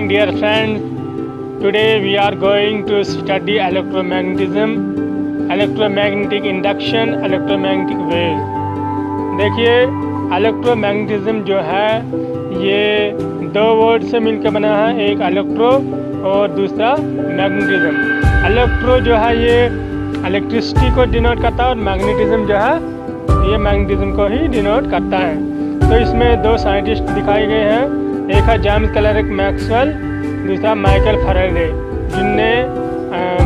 morning, dear friends. Today we are going to study electromagnetism, electromagnetic induction, electromagnetic waves. देखिए, electromagnetism जो है ये दो वर्ड से मिलकर बना है, एक इलेक्ट्रो और दूसरा मैग्नेटिज्म। इलेक्ट्रो जो है ये इलेक्ट्रिसिटी को डिनोट करता है और मैग्नेटिज्म जो है ये मैग्नेटिज्म को ही डिनोट करता है। तो इसमें दो साइंटिस्ट दिखाए गए हैं, एक है जेम्स क्लर्क मैक्सवेल, दूसरा माइकल फैराडे, जिनने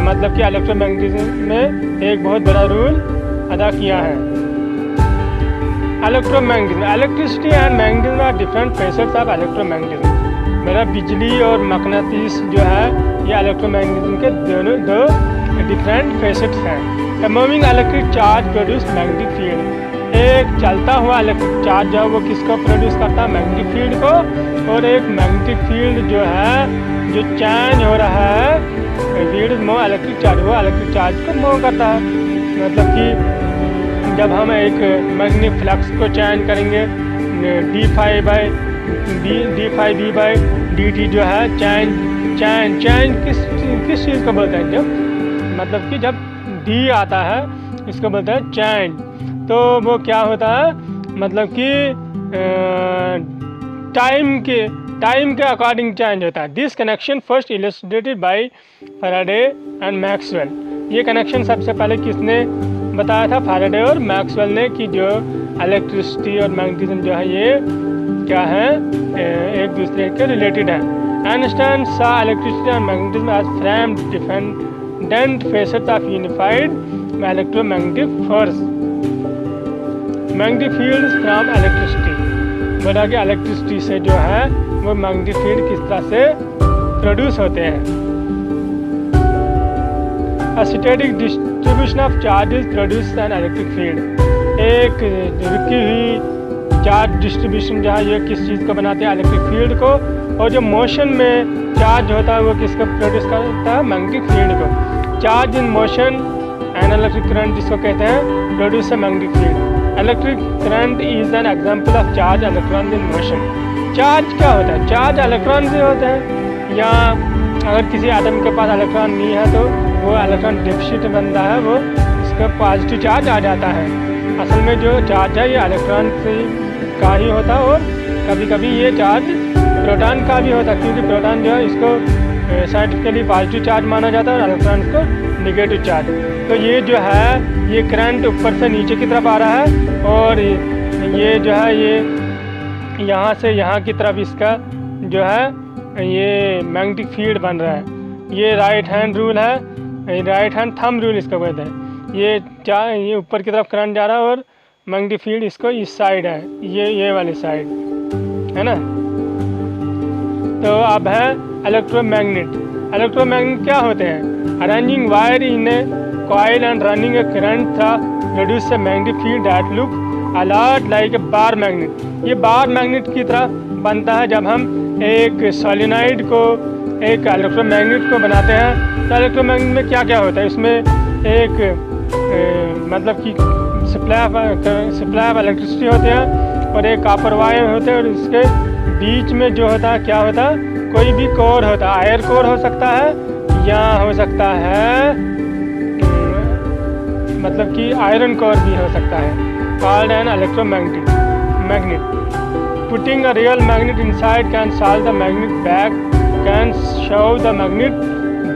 मतलब कि इलेक्ट्रोमैग्नेटिज्म में एक बहुत बड़ा रोल अदा किया है। Electromagnetism, electricity and magnetism are different facets of electromagnetism. मेरा बिजली और मकनातीस जो है ये इलेक्ट्रोमैग्नेटिज्म के दो डिफरेंट फेसेट्स हैं। A moving electric charge produce magnetic field. एक चलता हुआ इलेक्ट्रिक चार्ज जो है वो किसको प्रोड्यूस करता है? मैग्नेटिक फील्ड को। और एक मैग्नेटिक फील्ड जो है जो चेंज हो रहा है फील्ड मो इलेक्ट्रिक चार्ज, वो इलेक्ट्रिक चार्ज को मूव करता है। मतलब कि जब हम एक मैग्नेटिक फ्लक्स को चेंज करेंगे d phi b by d t जो है चेंज किस चीज़ को बोलते हैं? जब मतलब कि जब डी आता है इसको बोलते हैं चेंज। तो वो क्या होता है? मतलब कि टाइम के अकॉर्डिंग चेंज होता है। This connection first illustrated bye Faraday and Maxwell. ये कनेक्शन सबसे पहले किसने बताया था? फैराडे और मैक्सवेल ने, कि जो इलेक्ट्रिसिटी और मैग्नेटिज्म जो है ये क्या है, एक दूसरे के रिलेटेड है। Einstein saw electricity and magnetism as framed dependent facets of unified electromagnetic force. Magnetic field from electricity, बोला कि इलेक्ट्रिसिटी से जो है वो मैग्नेटिक फील्ड किस तरह से प्रोड्यूस होते हैं। A static distribution of charges produces an electric field. एक रुकी हुई चार्ज डिस्ट्रीब्यूशन जो है ये किस चीज़ को बनाते हैं? इलेक्ट्रिक फील्ड को। और जो मोशन में चार्ज होता है वो किसको प्रोड्यूस करता है? मैग्नेटिक फील्ड को। Charge in motion and electric current जिसको कहते हैं produce magnetic field. Electric current is an example of charge electron in motion. Charge क्या होता है? चार्ज इलेक्ट्रॉन से होते हैं। या अगर किसी एटम के पास इलेक्ट्रॉन नहीं है तो वो इलेक्ट्रॉन डिफिसिट बनता है, वो इसका पॉजिटिव चार्ज आ जाता है। असल में जो चार्ज है ये इलेक्ट्रॉन से का ही होता है और कभी कभी ये चार्ज प्रोटॉन का भी होता है, क्योंकि प्रोटॉन जो है इसको साइंटिफिकली पॉजिटिव चार्ज माना जाता है और इलेक्ट्रॉन को नेगेटिव चार्ज। तो ये जो है ये करंट ऊपर से नीचे की तरफ आ रहा है और ये जो है ये यहाँ से यहाँ की तरफ इसका जो है ये मैग्नेटिक फील्ड बन रहा है। ये राइट हैंड रूल है, राइट हैंड थंब रूल इसको कहते हैं। ये ऊपर की तरफ करंट जा रहा है और मैग्नेटिक फील्ड इसको इस साइड है, ये वाली साइड है ना। तो अब है इलेक्ट्रोमैग्नेट। इलेक्ट्रोमैग्नेट क्या होते हैं? Arranging wire in a coil and running a current that produce a magnetic field that look a lot like a bar magnet. ये बार मैग्नेट की तरह बनता है जब हम एक सोलेनॉइड को एक इलेक्ट्रोमैग्नेट को बनाते हैं। तो इलेक्ट्रोमैग्नेट में क्या क्या होता है? इसमें एक मतलब कि सप्लाई ऑफ इलेक्ट्रिसिटी होते हैं और एक कॉपर वायर होते हैं और इसके बीच में जो होता है क्या होता है? कोई भी कोर होता है। आयर कोर हो सकता है या हो सकता है मतलब कि आयरन कोर भी हो सकता है। Called an electromagnet. Putting a real magnet inside can solve the magnet back, can show the magnet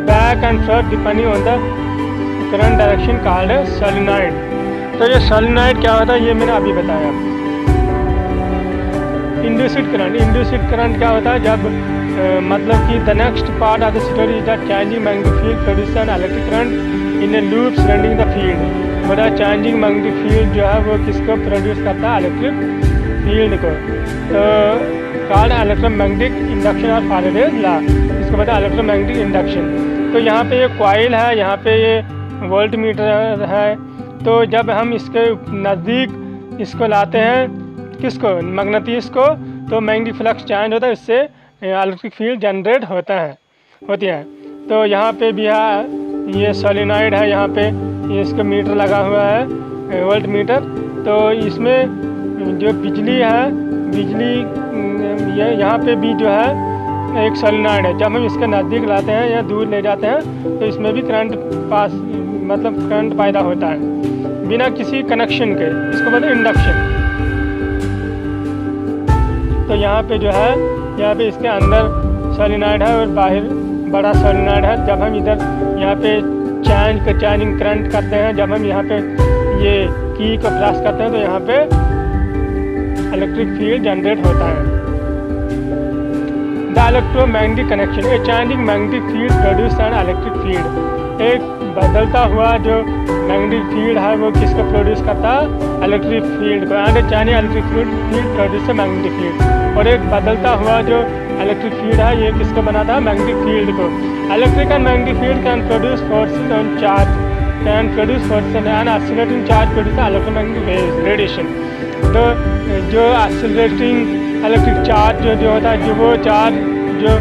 back and forth depending on the current direction called a solenoid. तो ये solenoid क्या होता है ये मैंने अभी बताया। Induced current क्या होता है? जब मतलब कि the next part of the story is that changing magnetic field produces an electric current in a loop surrounding the field. बड़ा changing magnetic field जो है वो किसको प्रोड्यूस करता है? इलेक्ट्रिक फील्ड को। तो कॉल्ड इलेक्ट्रोमैग्नेटिक इंडक्शन और फैराडेज लॉ, इसको पता है इलेक्ट्रोमैग्नेटिक इंडक्शन। तो यहाँ पे ये कॉइल है, यहाँ पे ये वोल्ट मीटर है। तो जब हम इसके नज़दीक इसको लाते हैं किसको? मकनातीस को, तो मैग्नेटिक फ्लक्स चेंज होता है, इससे इलेक्ट्रिक फील्ड जनरेट होती है। तो यहाँ पे भी है ये सोलेनॉइड है, यहाँ पे ये इसका मीटर लगा हुआ है वोल्ट मीटर। तो इसमें जो बिजली है, बिजली ये यहाँ पे भी जो है एक सोलेनॉइड है, जब हम इसके नज़दीक लाते हैं या दूर ले जाते हैं तो इसमें भी करंट पास मतलब करंट पैदा होता है बिना किसी कनेक्शन के, इसको बोलते हैं इंडक्शन। तो यहाँ पे जो है, यहाँ पे इसके अंदर सोलेनॉइड है और बाहर बड़ा सोलेनॉइड है। जब हम इधर यहाँ पे चार्जिंग करंट करते हैं, जब हम यहाँ पे ये की को प्रेस करते हैं तो यहाँ पे इलेक्ट्रिक फील्ड जनरेट होता है। The electromagnetic connection, a changing magnetic field produce an electric field. एक बदलता हुआ जो मैग्नेटिक फील्ड है वो किसको प्रोड्यूस करता है? इलेक्ट्रिक फील्ड को। And changing electric field produce magnetic field. और एक बदलता हुआ जो इलेक्ट्रिक फील्ड है ये किसको बनाता है? मैग्नेटिक फील्ड को। Electric and magnetic field can produce forces on charge, can produce forces and accelerating charge produce electromagnetic waves radiation. तो जो एक्सीलरेटिंग इलेक्ट्रिक चार्ज जो होता है, जो वो चार्ज जो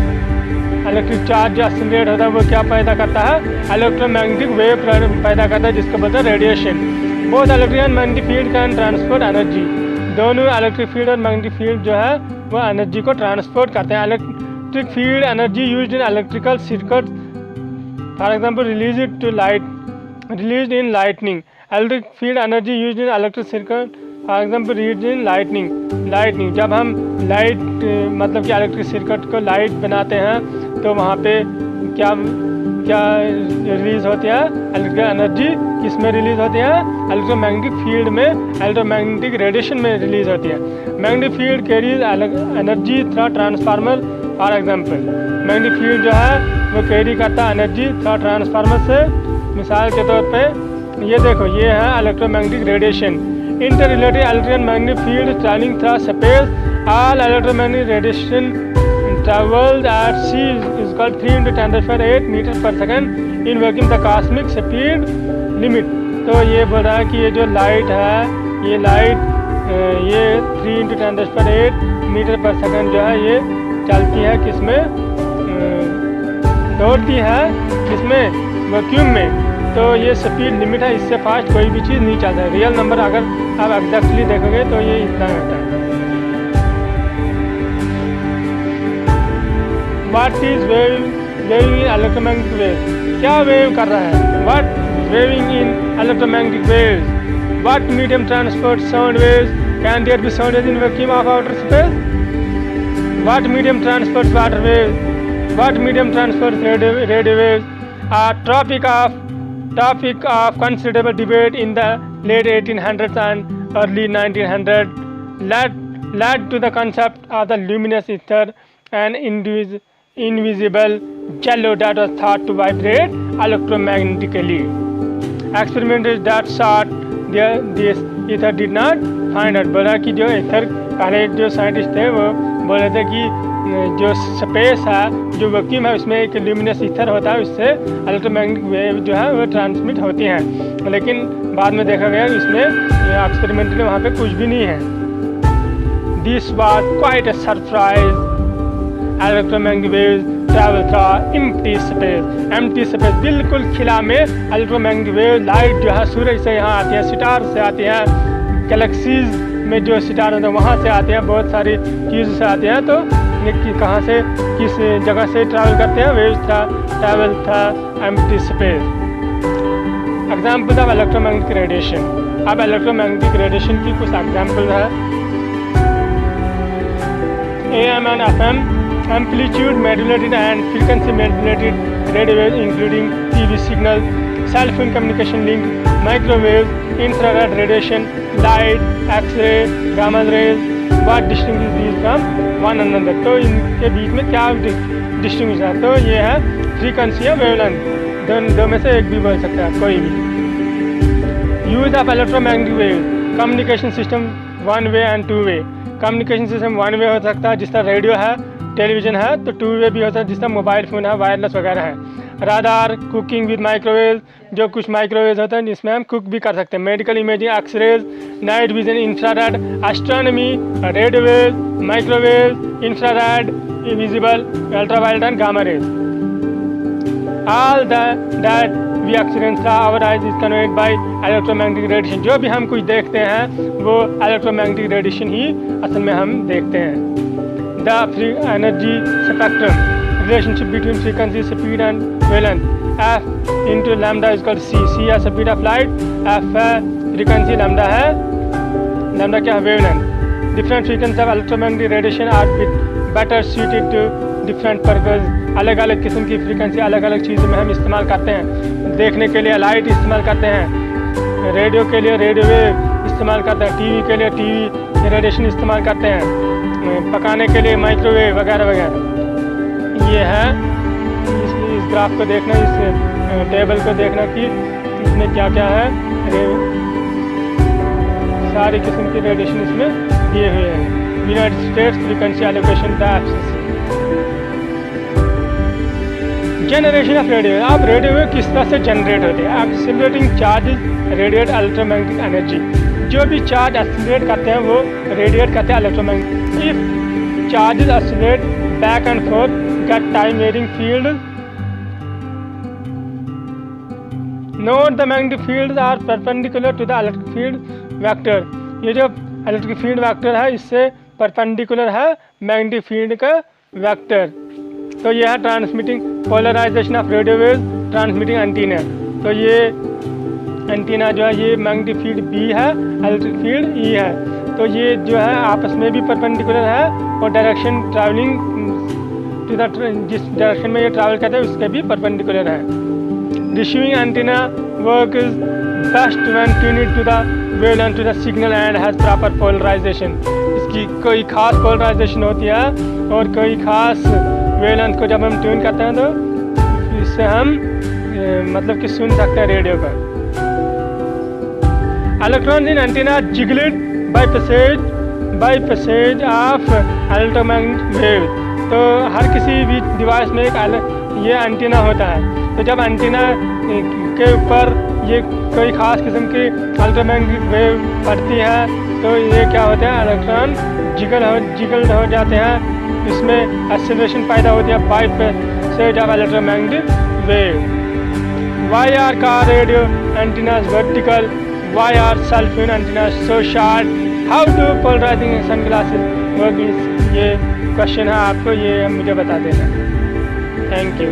इलेक्ट्रिक चार्ज जो एक्सीलरेट होता है वो क्या पैदा करता है? इलेक्ट्रोमैग्नेटिक वेव पैदा करता है जिसको बोलते हैं radiation. Both electric and magnetic field can transport energy. दोनों इलेक्ट्रिक फील्ड और मैग्नेटिक फील्ड जो है वो एनर्जी को ट्रांसपोर्ट करते हैं। Electric field energy used in electrical circuit, for example release in lightning. Electric field energy used in electric circuit, for example read in lightning. जब हम लाइट मतलब कि इलेक्ट्रिक सर्किट को लाइट बनाते हैं तो वहाँ पे क्या रिलीज होती है? इलेक्ट्रिक एनर्जी किस में रिलीज होती है? इलेक्ट्रोमैग्नेटिक फील्ड में, इलेक्ट्रोमैग्नेटिक रेडिएशन में रिलीज होती है। Magnetic field carries energy through transformer, for example magnetic field जो है वो कैरी करता है एनर्जी थ्रू ट्रांसफार्मर से। मिसाल के तौर पे ये देखो, ये है electromagnetic radiation. Interrelated electric and magnetic field traveling through space. All electromagnetic radiation travels at c is called 3 × 10⁸ meters per second, invoking the cosmic speed limit. तो ये बोल रहा है कि ये जो लाइट है, ये लाइट ये 3 × 10⁸ मीटर पर सेकंड जो है ये चलती है किसमें? दौड़ती है किसमें? वैक्यूम में। तो ये स्पीड लिमिट है, इससे फास्ट कोई भी चीज़ नहीं चलता है। रियल नंबर अगर आप एग्जैक्टली देखोगे तो ये इतना होता है। What is waving in electromagnetic waves? क्या वेव कर रहा है? What waving in electromagnetic waves? What medium transport sound waves? Can there be sound waves in vacuum of outer space? What medium transport water waves? What medium transport radio waves? Topic of considerable debate in the late 1800s and early 1900s led to the concept of the luminous ether, an invisible jello that was thought to vibrate electromagnetically. Experiments that sought this ether did not find out. बोला कि जो ether पहले जो scientist थे वो बोले थे कि जो स्पेस है, जो वैक्यूम है, उसमें एक ल्यूमिनस ईथर होता है, उससे इलेक्ट्रोमैग्नेटिक वेव जो है वो ट्रांसमिट होती हैं। लेकिन बाद में देखा गया इसमें एक्सपेरिमेंटली वहाँ पे कुछ भी नहीं है। This was quite a surprise. Electromagnetic waves travel through empty space, बिल्कुल खिला में इलेक्ट्रोमैग्नेटिक वेव लाइट जो है सूरज से यहाँ आती है, सितार से आती है, गैलेक्सीज में जो सितारे होते हैं वहाँ से आते हैं, बहुत सारी चीज़ से आते हैं। तो कहाँ से किस जगह से ट्रैवल करते हैं? वेव्स ट्रैवल था empty space. Example of electromagnetic radiation. अब इलेक्ट्रोमैग्नेटिक रेडिएशन की कुछ एग्जाम्पल है। AM and FM amplitude modulated and frequency modulated radio waves including TV signal, cell phone communication link, microwave, infrared radiation, light, X-ray, gamma rays. What distinguishes these from one another? तो इनके बीच में क्या distinguish है? तो ये है frequency या wavelength, दो में से एक भी बोल सकता है कोई भी। Use of electromagnetic wave communication system, one way and two way. Communication system one way हो सकता है जिस तरह रेडियो है, टेलीविजन है, तो टू वे भी हो सकता है जिस तरह मोबाइल फ़ोन है, वायरलेस वगैरह है। राडार, कुकिंग विद माइक्रोवेव, जो कुछ माइक्रोवेव होते हैं जिसमें हम कुक भी कर सकते हैं। Medical imaging, x rays, night vision, infrared, astronomy, radio wave, microwave, infrared, visible, ultraviolet and gamma rays. All that we experience our eyes is conveyed by electromagnetic radiation. जो भी हम कुछ देखते हैं वो इलेक्ट्रोमैग्नेटिक रेडिएशन ही असल में हम देखते हैं। the energy spectrum, relationship between frequency, speed and wavelength. F into lambda is equal to c. C है speed of light, F है frequency, lambda है क्या है wavelength. Different frequencies of electromagnetic radiation are better suited to different purpose. अलग अलग किस्म की frequency अलग अलग चीज़ों में हम इस्तेमाल करते हैं. देखने के लिए लाइट इस्तेमाल करते हैं, रेडियो के लिए रेडियो वेव इस्तेमाल करते हैं, टीवी के लिए टीवी रेडिएशन इस्तेमाल करते हैं, पकाने के लिए माइक्रोवेव वगैरह वगैरह. ये है इस ग्राफ को देखना, इस टेबल को देखना कि इसमें क्या क्या है. सारी किस्म की रेडिएशन इसमें दिए हुए हैं. United states frequency allocation the FCC. Generation of radio. अब रेडियो वेव किस तरह से जनरेट होते हैं? Accelerating charges radiate electromagnetic energy. जो भी चार्ज एक्सिलरेट करते हैं वो रेडिएट करते हैं electromagnetic. If charges accelerate back and forth get time varying field. Note the magnetic fields are perpendicular to the electric field vector. ये जो इलेक्ट्रिक फील्ड वेक्टर है इससे परपेंडिकुलर है मैग्नेटिक फील्ड का वेक्टर. तो ये है transmitting polarization of radio wave transmitting antenna. तो ये एंटीना जो है ये मैग्नेटिक फील्ड B है, इलेक्ट्रिक फील्ड E है. तो ये जो है आपस में भी परपेंडिकुलर है और डायरेक्शन ट्रैवलिंग टू द जिस डायरेक्शन में ये ट्रैवल करते हैं उसके भी परपेंडिकुलर है. Receiving antenna work is best when tuned to the wavelength to the signal and has proper polarization. इसकी कोई खास पोलराइजेशन होती है और कोई खास वेवलेंथ को जब हम ट्यून करते हैं तो इससे हम मतलब कि सुन सकते हैं रेडियो को. Electrons in antenna jiggled by passage of electromagnetic wave. तो हर किसी भी डिवाइस में एक ये एंटीना होता है. तो जब एंटीना के ऊपर ये कोई ख़ास किस्म की इलेक्ट्रोमैग्नेटिक वेव पड़ती है तो ये क्या होता है, इलेक्ट्रॉन जिगल्ड हो जाते हैं. इसमें एक्सेलरेशन पैदा होती है by passage of electromagnetic wave. Why are car radio antennas vertical? Why are cell phone antennas so short? How do polarizing sunglasses work? ये क्वेश्चन है आपको, ये मुझे बता देना. Thank you.